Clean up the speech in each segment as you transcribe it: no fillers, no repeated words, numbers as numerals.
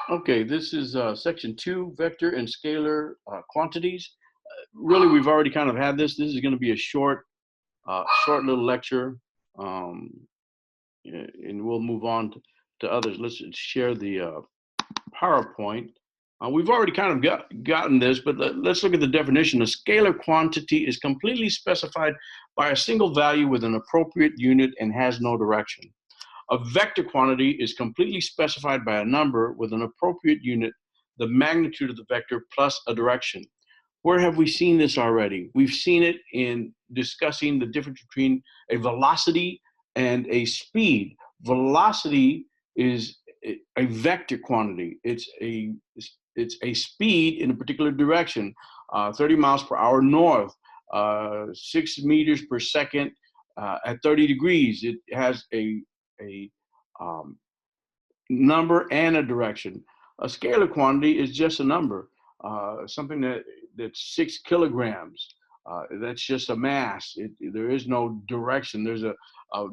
Okay, this is section 2, vector and scalar quantities. Really, we've already kind of had this. This is going to be a short little lecture, and we'll move on to others. Let's share the PowerPoint. We've already kind of gotten this, but let's look at the definition. A scalar quantity is completely specified by a single value with an appropriate unit and has no direction. A vector quantity is completely specified by a number with an appropriate unit, the magnitude of the vector plus a direction. Where have we seen this already? We've seen it in discussing the difference between a velocity and a speed. Velocity is a vector quantity. It's a speed in a particular direction, 30 miles per hour north, 6 meters per second at 30 degrees. It has a number and a direction. A scalar quantity is just a number, something that's 6 kilograms. That's just a mass. There is no direction. There's a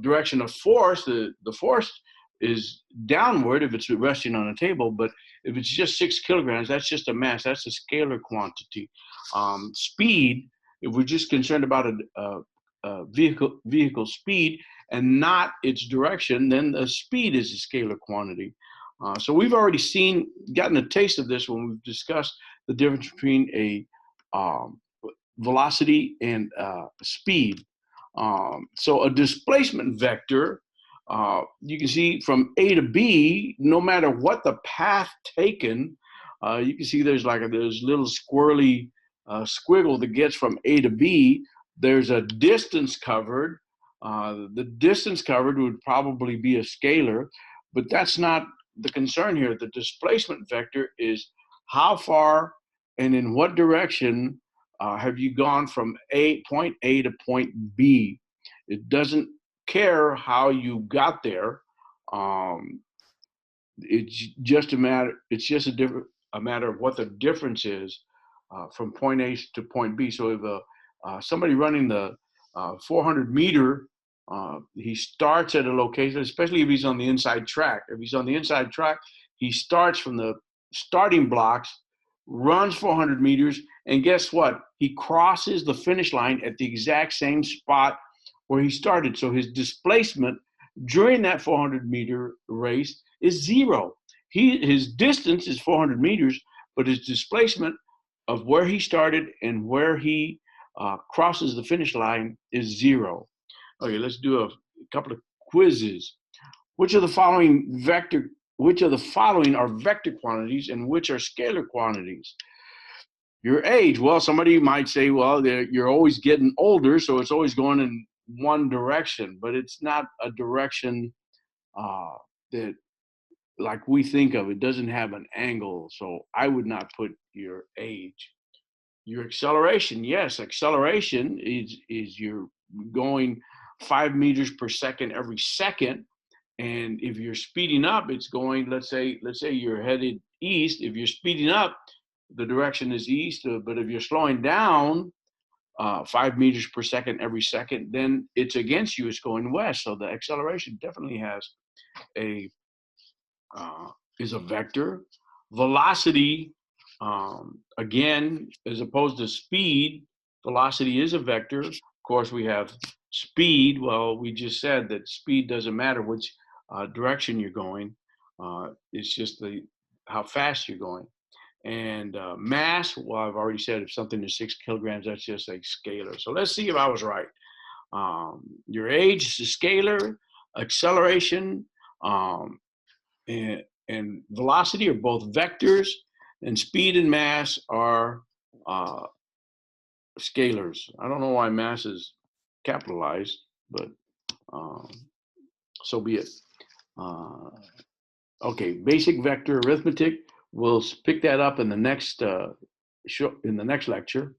direction of force. The force is downward if it's resting on a table, but if it's just 6 kilograms, that's just a mass. That's a scalar quantity. Speed, if we're just concerned about a vehicle speed and not its direction, then the speed is a scalar quantity. So we've already gotten a taste of this when we've discussed the difference between a velocity and speed. So a displacement vector, you can see from A to B, no matter what the path taken, you can see there's little squirrely squiggle that gets from A to B. There's a distance covered. The distance covered would probably be a scalar, but that's not the concern here. The displacement vector is how far and in what direction have you gone from point A to point B. It doesn't care how you got there. It's just a matter of what the difference is from point A to point B. So if somebody running the 400 meter, he starts at a location, especially if he's on the inside track. If he's on the inside track, he starts from the starting blocks, runs 400 meters, and guess what? He crosses the finish line at the exact same spot where he started. So his displacement during that 400 meter race is 0. His distance is 400 meters, but his displacement of where he started and where he crosses the finish line is 0. Okay, let's do a couple of quizzes. Which of the following are vector quantities and which are scalar quantities? Your age. Well, somebody might say, well, you're always getting older, so it's always going in one direction, but it's not a direction that like we think of. It doesn't have an angle, so I would not put your age. Your acceleration, yes, acceleration is you're going 5 meters per second every second, and if you're speeding up, it's going, let's say you're headed east. If you're speeding up, the direction is east, but if you're slowing down 5 meters per second every second, then it's against you, it's going west. So the acceleration definitely has is a vector. Velocity, again, as opposed to speed, velocity is a vector. Of course, we have speed. Well, we just said that speed doesn't matter which direction you're going. It's just how fast you're going. And mass, well, I've already said if something is 6 kilograms, that's just a scalar. So let's see if I was right. Your age is a scalar, acceleration and velocity are both vectors, and speed and mass are scalars. I don't know why mass is capitalized, but so be it. Okay, basic vector arithmetic. We'll pick that up in the next lecture.